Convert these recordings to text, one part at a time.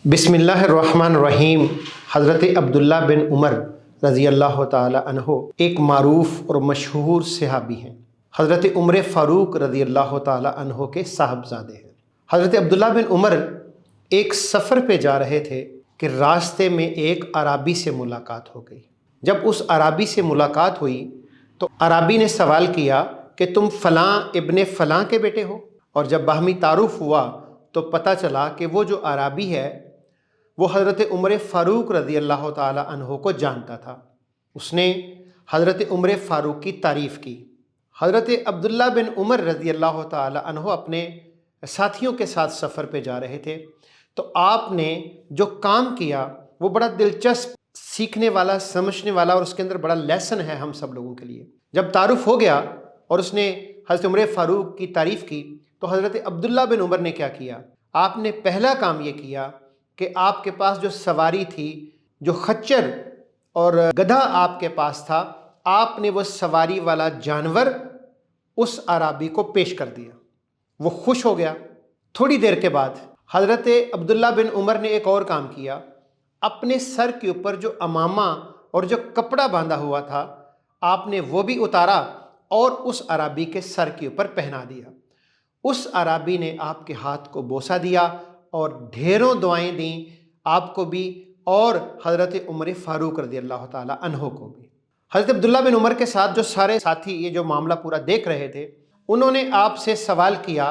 बिस्मिल्लाहिर्रहमानिर्रहीम। हज़रत अब्दुल्ला बिन उमर रज़ी अल्लाह ताला अन्हो एक मारूफ़ और मशहूर सहाबी हैं। हज़रत उमर फ़ारूक रज़ी अल्लाह ताला अन्हो के साहबजादे हैं। हज़रत अब्दुल्ला बिन उमर एक सफ़र पे जा रहे थे कि रास्ते में एक अराबी से मुलाकात हो गई। जब उस अराबी से मुलाकात हुई तो अराबी ने सवाल किया कि तुम फ़लाँ इब्ने फ़लाँ के बेटे हो। और जब बाहमी तारुफ़ हुआ तो पता चला कि वो जो अराबी है वो हज़रत उमर फ़ारूक रज़ी अल्लाह ताला अन्हो को जानता था। उसने हज़रत उमर फ़ारूक की तारीफ़ की। हज़रत अब्दुल्ला बिन उमर रज़ी अल्लाह ताला अन्हो अपने साथियों के साथ सफ़र पे जा रहे थे तो आपने जो काम किया वो बड़ा दिलचस्प, सीखने वाला, समझने वाला और उसके अंदर बड़ा लेसन है हम सब लोगों के लिए। जब तारुफ़ हो गया और उसने हज़रत उमर फ़ारूक की तारीफ़ की तो हज़रत अब्दुल्ला बिन उमर ने क्या किया, आपने पहला काम ये किया कि आपके पास जो सवारी थी, जो खच्चर और गधा आपके पास था, आपने वो सवारी वाला जानवर उस अराबी को पेश कर दिया। वो खुश हो गया। थोड़ी देर के बाद हज़रत अब्दुल्ला बिन उमर ने एक और काम किया। अपने सर के ऊपर जो अमामा और जो कपड़ा बांधा हुआ था आपने वो भी उतारा और उस अराबी के सर के ऊपर पहना दिया। उस अराबी ने आपके हाथ को बोसा दिया और ढेरों दुआएं दी आपको भी और हज़रत उमर फ़ारूक रज़ी अल्लाह ताला अन्हो को भी। हज़रत अब्दुल्ला बिन उमर के साथ जो सारे साथी ये जो मामला पूरा देख रहे थे उन्होंने आपसे सवाल किया,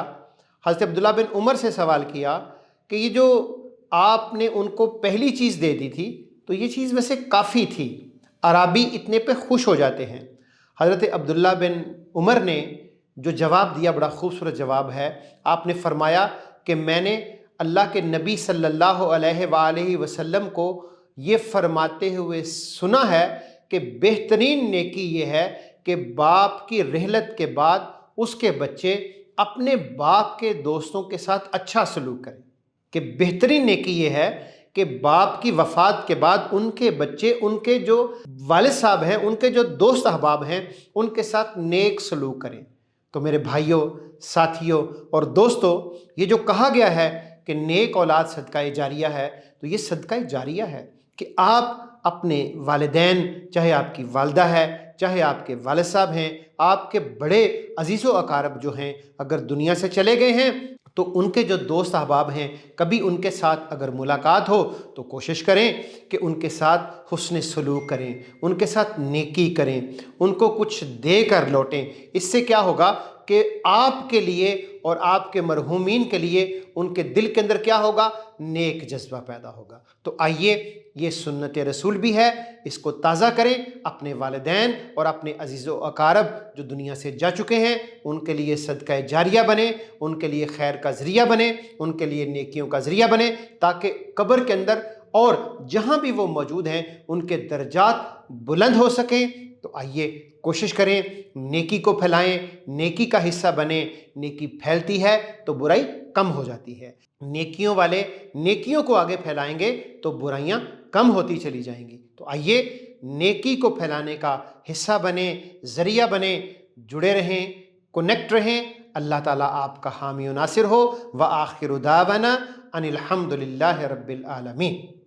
हज़रत अब्दुल्ला बिन उमर से सवाल किया कि ये जो आपने उनको पहली चीज़ दे दी थी तो ये चीज़ वैसे काफ़ी थी, अराबी इतने पे खुश हो जाते हैं। हज़रत अब्दुल्ला बिन उमर ने जो जवाब दिया बड़ा खूबसूरत जवाब है। आपने फरमाया कि मैंने अल्लाह के नबी सल्लल्लाहु अलैहि वसल्लम को ये फरमाते हुए सुना है कि बेहतरीन नेकी ये है कि बाप की रहलत के बाद उसके बच्चे अपने बाप के दोस्तों के साथ अच्छा सलूक करें। कि बेहतरीन नेकी ये है कि बाप की वफ़ात के बाद उनके बच्चे, उनके जो वालिद साहब हैं, उनके जो दोस्त अहबाब हैं, उनके साथ नेक सलूक करें। तो मेरे भाइयों, साथियों और दोस्तों, ये जो कहा गया है कि नेक औलाद सदका जारिया है, तो ये सदका जारिया है कि आप अपने वालिदैन, चाहे आपकी वालदा है, चाहे आपके वालिद साहब हैं, आपके बड़े अजीज़ व अकारब जो हैं, अगर दुनिया से चले गए हैं तो उनके जो दोस्त अहबाब हैं, कभी उनके साथ अगर मुलाकात हो तो कोशिश करें कि उनके साथ हुस्न सलूक करें, उनके साथ नेकी करें, उनको कुछ दे कर लौटें। इससे क्या होगा कि आपके लिए और आपके मरहूमीन के लिए उनके दिल के अंदर क्या होगा, नेक जज्बा पैदा होगा। तो आइए, ये सुन्नत रसूल भी है, इसको ताज़ा करें। अपने वालिदैन और अपने अजीज़ व अकारब जो दुनिया से जा चुके हैं उनके लिए सदका जारिया बने, उनके लिए खैर का ज़रिया बने, उनके लिए नेकियों का ज़रिया बने, ताकि कब्र के अंदर और जहाँ भी वो मौजूद हैं उनके दर्जात बुलंद हो सकें। तो आइए कोशिश करें, नेकी को फैलाएं, नेकी का हिस्सा बने। नेकी फैलती है तो बुराई कम हो जाती है। नेकियों वाले नेकियों को आगे फैलाएंगे तो बुराइयां कम होती चली जाएंगी। तो आइए नेकी को फैलाने का हिस्सा बने, ज़रिया बने, जुड़े रहें, कनेक्ट रहें। अल्लाह ताला आपका हामी व नासिर हो। व आखिरु दावाना अनिल हम्दुलिल्लाहि रब्बिल आलमीन।